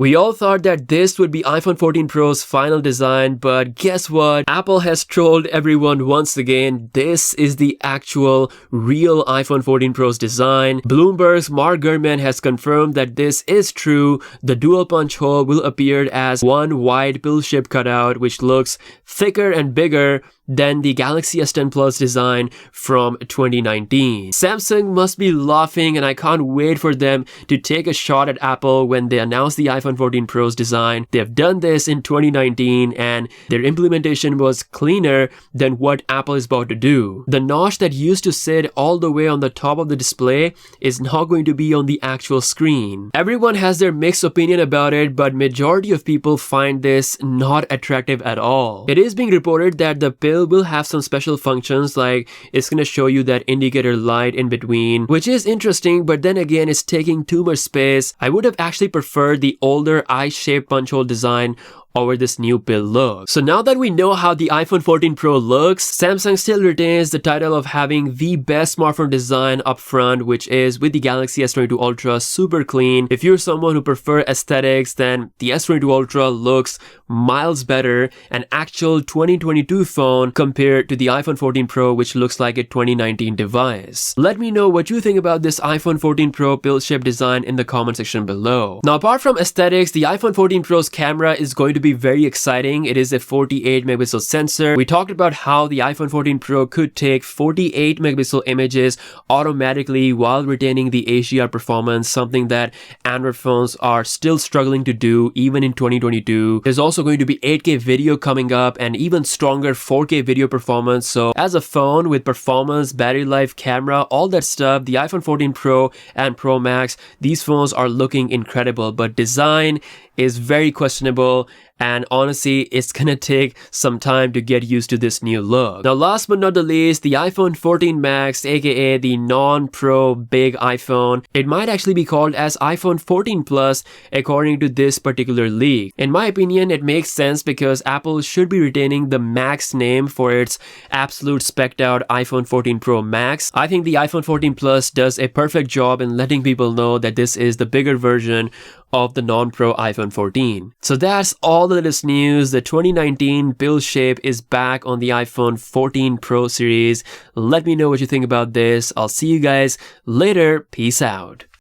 We all thought that this would be iPhone 14 Pro's final design, but guess what? Apple has trolled everyone once again. This is the actual real iPhone 14 Pro's design. Bloomberg's Mark Gurman has confirmed that this is true. The dual punch hole will appear as one wide pill-shaped cutout which looks thicker and bigger than the Galaxy S10 Plus design from 2019. Samsung must be laughing, and I can't wait for them to take a shot at Apple when they announce the iPhone 14 Pro's design. They have done this in 2019 and their implementation was cleaner than what Apple is about to do. The notch that used to sit all the way on the top of the display is now going to be on the actual screen. Everyone has their mixed opinion about it, but majority of people find this not attractive at all. It is being reported that the pill will have some special functions, like it's gonna show you that indicator light in between, which is interesting, but then again it's taking too much space. I would have actually preferred the older eye-shaped punch hole design over this new pill look. So now that we know how the iPhone 14 Pro looks, Samsung still retains the title of having the best smartphone design up front, which is with the Galaxy S22 Ultra super clean. If you're someone who prefer aesthetics, then the S22 Ultra looks miles better, an actual 2022 phone compared to the iPhone 14 Pro, which looks like a 2019 device. Let me know what you think about this iPhone 14 Pro pill-shaped design in the comment section below. Now, apart from aesthetics, the iPhone 14 Pro's camera is going to be very exciting. It is a 48 megapixel sensor. We talked about how the iPhone 14 Pro could take 48 megapixel images automatically while retaining the HDR performance, something that Android phones are still struggling to do even in 2022. There's also going to be 8K video coming up and even stronger 4K video performance. So as a phone with performance, battery life, camera, all that stuff, the iPhone 14 Pro and Pro Max, these phones are looking incredible, but design is very questionable, and honestly it's gonna take some time to get used to this new look. Now, last but not the least, the iPhone 14 Max, aka the non-pro big iPhone, it might actually be called as iPhone 14 Plus according to this particular leak. In my opinion, it makes sense because Apple should be retaining the Max name for its absolute spec'd out iPhone 14 Pro Max. I think the iPhone 14 Plus does a perfect job in letting people know that this is the bigger version of the non-pro iPhone 14. So that's all the latest news. The 2019 pill shape is back on the iPhone 14 Pro series. Let me know what you think about this. I'll see you guys later. Peace out.